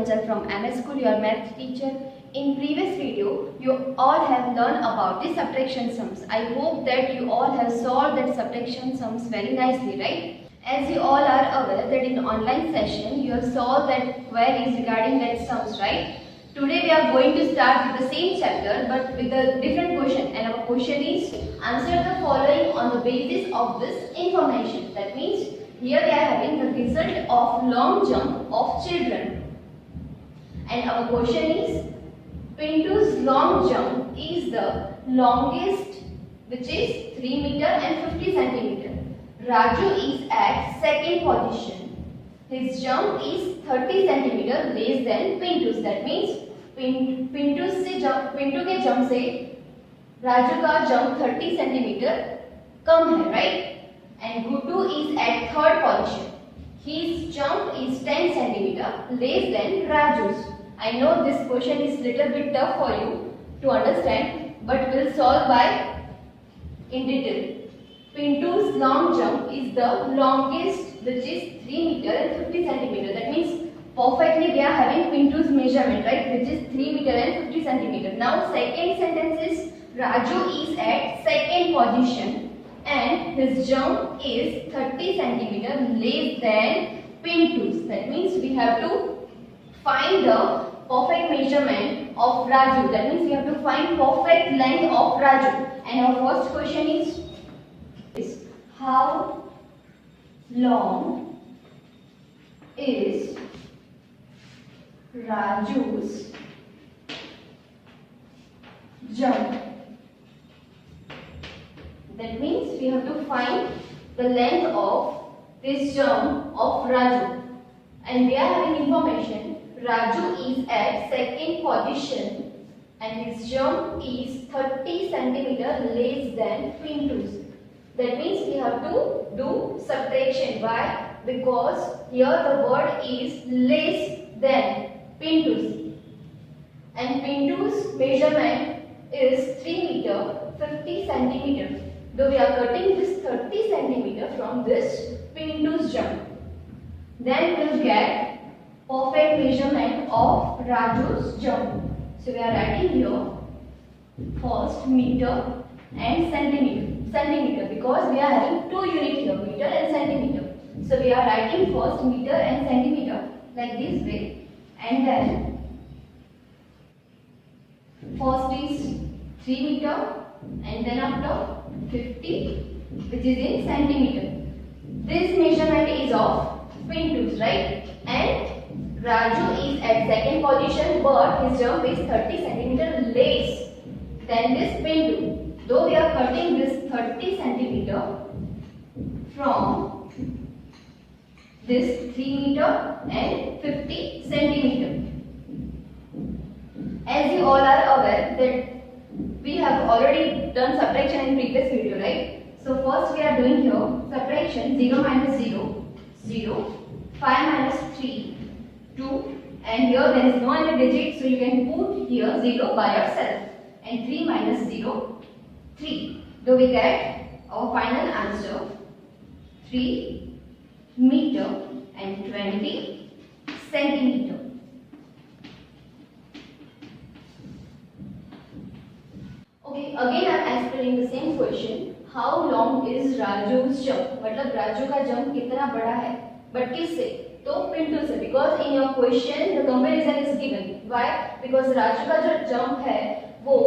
Chanchal from MS School, your math teacher. In previous video, you all have learned about the subtraction sums. I hope that you all have solved that subtraction sums very nicely, right? As you all are aware that in online session, you have solved that queries regarding that sums, right? Today we are going to start with the same chapter but with a different question, and our question is answer the following on the basis of this information. That means here we are having the result of long jump of children, and our question is Pintu's long jump is the longest, which is 3 meter and 50 centimeter. Raju is at second position. His jump is 30 centimeter less than Pintu's. That means Pintu के jump से राजू का jump 30 centimetre कम है, right? And Guddu is at third position. His jump is 10 centimeter less than Raju's. I know this question is little bit tough for you to understand, but we'll solve by in detail. Pintu's long jump is the longest, which is 3 meter and 50 centimeter. That means perfectly we are having Pintu's measurement, right, which is 3 meter and 50 centimeter. Now second sentence is Raju is at second position and his jump is 30 centimeter less than Pintu's. That means we have to find the perfect measurement of Raju. That means we have to find perfect length of Raju. And our first question is how long is Raju's jump? That means we have to find the length of this jump of Raju, and we are having information Raju is at second position and his jump is 30 centimeter less than Pintu's. That means we have to do subtraction. Why? Because here the word is less than Pintu's, and Pintu's measurement is 3 meter 50 centimeter. Though we are cutting this 30 centimeter from this Pintu's jump, then we will get perfect measurement of Raju's jump. So we are writing here first meter and centimeter because we are having two units here, meter and centimeter. So we are writing first meter and centimeter like this way. And then first is 3 meter and then after 50, which is in centimeter. This measurement is of Pintu's, right? And Raju is at second position but his jump is 30 centimeter less than this Pintu. Though we are cutting this 30 centimeter from this 3 meter and 50 centimeter. As you all are aware that we have already done subtraction in previous video, right? So first we are doing here subtraction 0 minus 0, 0, 5 minus 3, 2, and here there is no other digit, so you can put here 0 by yourself, and 3 minus 0, 3. So we get our final answer 3 meter and 20 centimeter. Okay, again I am explaining the same question. How long is Raju's jump? मतलब राजू का jump कितना बड़ा है, but किससे? तो पिंटू से. Because in your question the comparison is given. Why? Because Raju का जो जंप है वो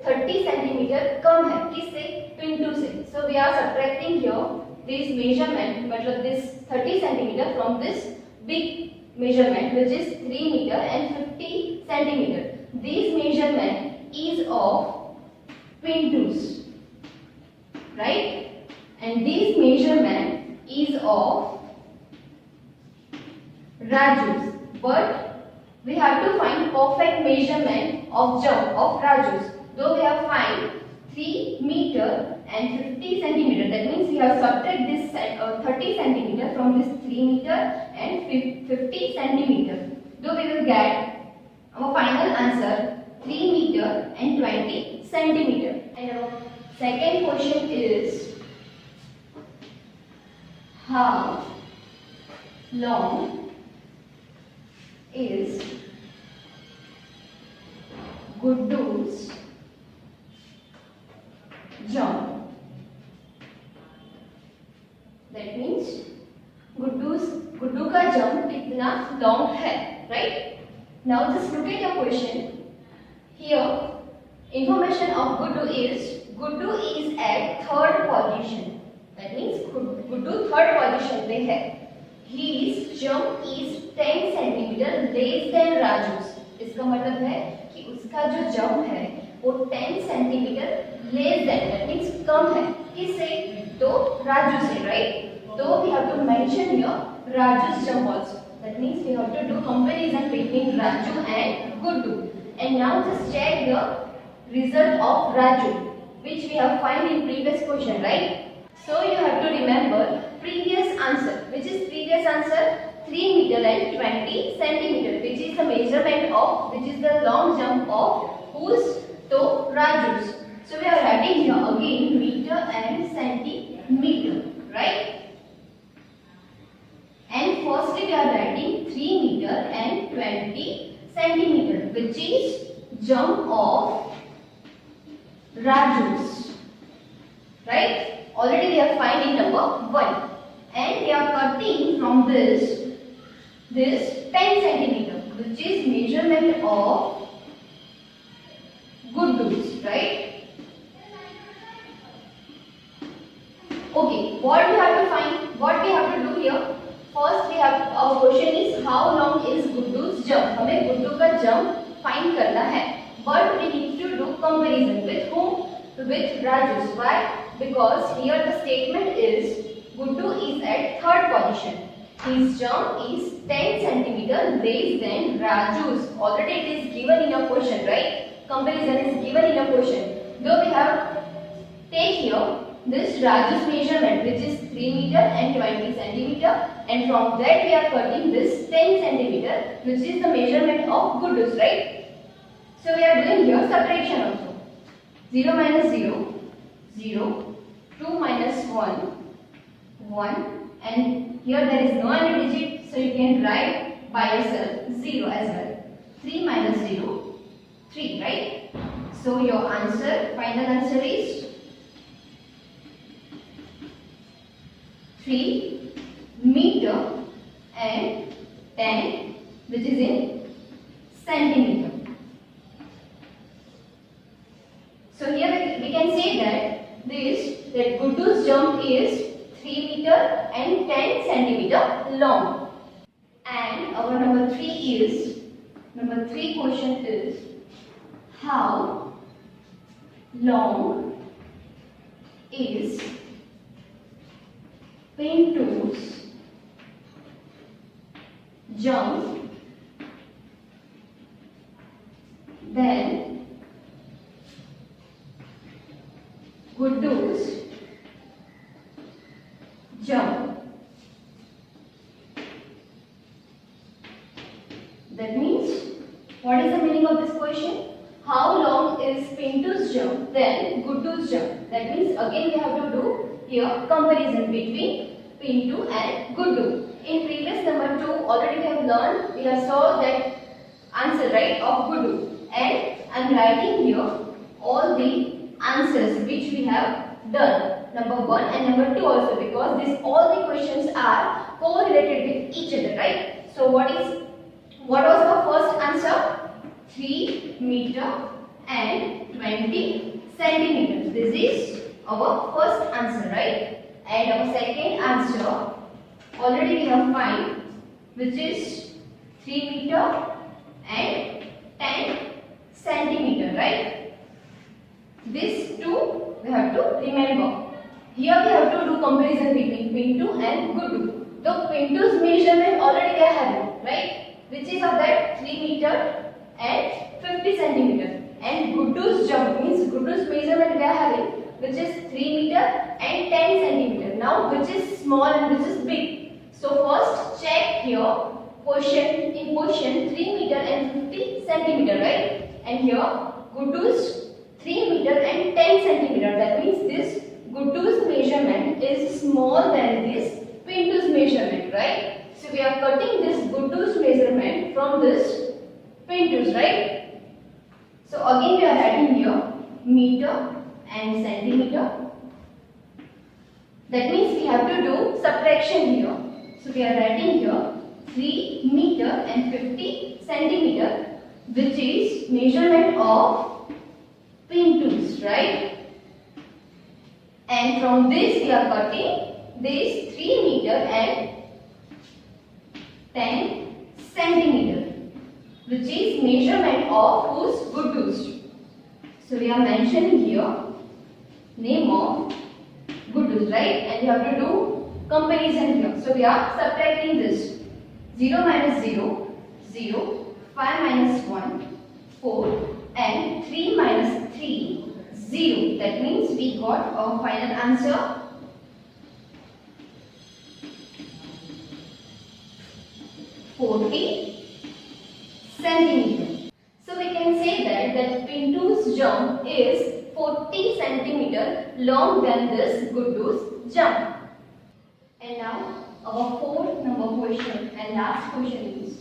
30 सेंटीमीटर कम है. किससे? पिंटू से. So we are subtracting here this measurement, मतलब this 30 centimeter from this big measurement, which is 3 meter and 50 centimeter. This measurement is of Pintu's, right? And this measurement is of Raju's. But we have to find perfect measurement of jump of Raju's. Though we have find 3 meter and 50 centimeter. That means we have subtract this 30 centimeter from this 3 meter and 50 centimeter. Though we will get our final answer 3 meter and 20 centimeter. And our second question is how long is Guddu's jump. That means Guddu का jump कितना long है, right? Now just look at your question. Here information of Guddu is at third position. That means Guddu third position पे है. His jump is 10 centimetre less than Raju's. इसका मतलब है कि उसका जो जंप है वो 10 centimetre less than, that means कम है. किससे? तो राजू से, right? So we have to mention here Raju's jump also. That means we have to do comparison between Raju and Guddu. And now just check the result of Raju, which we have find in previous question, right? So you have to remember previous answer. Which is previous answer? 3 meter and 20 centimeter, which is the measurement of, which is the long jump of whose? To Raju's. So we are writing here again meter and centimeter, right? And firstly we are writing 3 meter and 20 centimeter, which is jump of Raju's, right? Already we have find in number 1, and we are cutting from this 10 centimeter, which is measurement of Guddu's, right? Okay, what we have to find? What we have to do here? First we have, our question is how long is Guddu's jump. हमें गुड्डू का jump find करना है, but we need to do comparison with whom? With Raju's. Why? Because here the statement is Guddu is at third position. His jump is 10 centimeter less than Raju's. Already it is given in a question, right? Comparison is given in a question. Though we have take here this Raju's measurement, which is 3 meter and 20 centimeter, and from that we are cutting this 10 centimeter, which is the measurement of Guddu's, right? So we are doing here subtraction also. 0 minus 0, 0, 2 minus 1, 1, and here there is no any digit, so you can write by yourself 0 as well. 3 minus 0, 3, right? So your answer, final answer is 3 meter and 10, which is in centimeter. So here we can say that Guddu's jump is 3 meter and 10 centimeter long. And our number 3 question is how long is Pintu's jump then Guddu's jump. That means, what is the meaning of this question? How long is Pintu's jump then Guddu's jump? That means again we have to do here comparison between Pintu and Guddu. In previous number 2 already we have learned, we have saw that answer, right, of Guddu, and I am writing here all the answers which we have done, number 1 and number 2 also, because this all the questions are correlated with each other, right? So what was the first answer? 3 meter and 20 centimeters. This is our first answer, right? And our second answer already we have find, which is 3 meter and 10 centimeter, right? These two we have to remember. Here we have to do comparison between Pintu and Guddu. The Pintu's measurement already we have, right? Which is of that 3 meter and 50 centimeter. And Guddu's jump means Guddu's measurement we are having, which is 3 meter and 10 centimeter. Now which is small and which is big? So first check here in question 3 meter and 50 centimeter, right? And here Guddu's 3 meter and 10 centimeter. That means this Guddu's measurement is small than this Pintu's measurement, right? So we are cutting this Guddu's measurement from this Pintu's, right? So again we are writing here meter and centimeter. That means we have to do subtraction here. So we are writing here 3 meter and 50 centimeter, which is measurement of pin tools, right? And from this we are cutting this 3 meter and 10 centimeter, which is measurement of whose good tools. So we are mentioning here name of good tools, right? And we have to do comparison here. So we are subtracting this 0 minus 0, 0, 5 minus 1, 4 and 3 minus 3, 0. That means we got our final answer 40 centimeter. So we can say that pin tools jump is 40 centimeter long than this good tools jump. And now our fourth number question and last question is,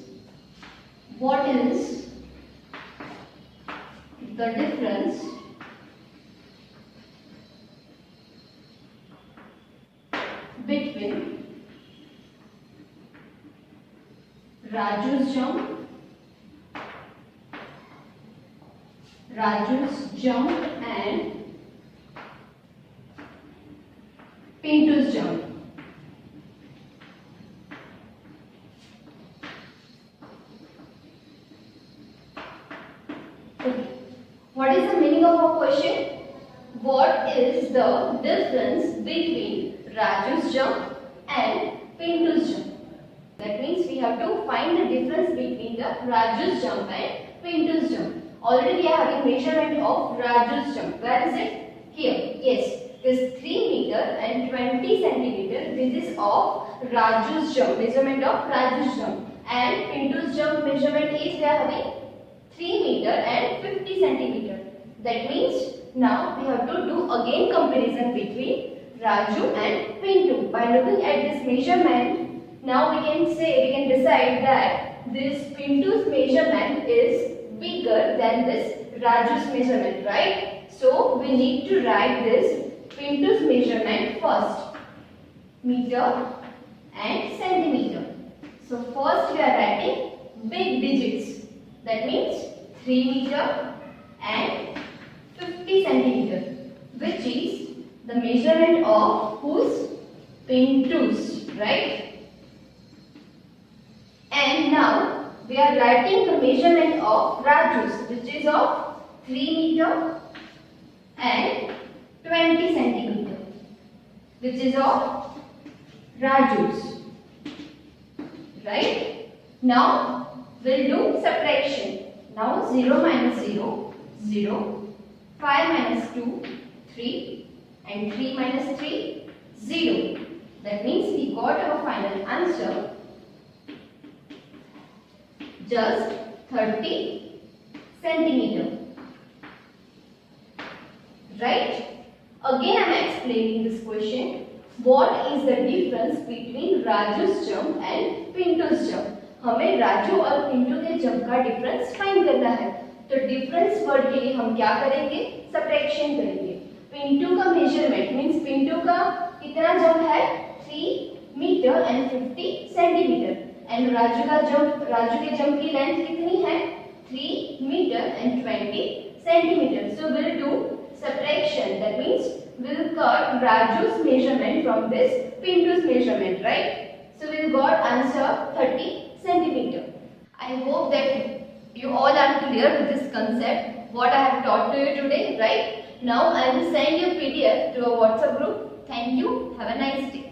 what is the difference between Raju's jump and Pintu's jump? Okay. What is the meaning of our question? What is the difference between Raju's jump and Pintu's jump? That means we have to find the difference between the Raju's jump and Pintu's jump. Already we are having measurement of Raju's jump. Where is it? Here. Yes. This 3 meter and 20 centimeter. This is of Raju's jump. Measurement of Raju's jump. And Pintu's jump measurement is we are having 3 meter and 50 centimeter. That means now we have to do again comparison between Raju and Pintu. By looking at this measurement, now we can decide that this Pintu's measurement is bigger than this Raju's measurement, right? So we need to write this Pintu's measurement first, meter and centimeter. So first we are writing big digits. That means 3 meter and 50 centimeter, which is the measurement of whose? Pintu's, right? And now we are writing the measurement of Raju's, which is of 3 meter and 20 centimeter, which is of Raju's, right? Now we'll do subtraction. Now 0 minus 0, 0, 5 minus 2, 3 and 3 minus 3, 0. That means we got our final answer just 30 centimeter. Right? Again I am explaining this question. What is the difference between Raju's jump and Pintu's jump? हमें राजू और पिंटू के jump का difference find करना है. तो difference word के लिए हम क्या करेंगे? सबट्रैक्शन करेंगे. पिंटू का मेजरमेंट मींस पिंटू का कितना जंप है? 3 metre and 50 centimetre. And Raju के जंप की लेंथ कितनी है? 3 metre and 20 centimetre. So will do subtraction. That means we'll cut Raju's measurement from this Pintu's measurement, right? So we'll got answer 30 centimeter. I hope that you all are clear with this concept, what I have taught to you today, right? Now I will send you PDF to a WhatsApp group. Thank you. Have a nice day.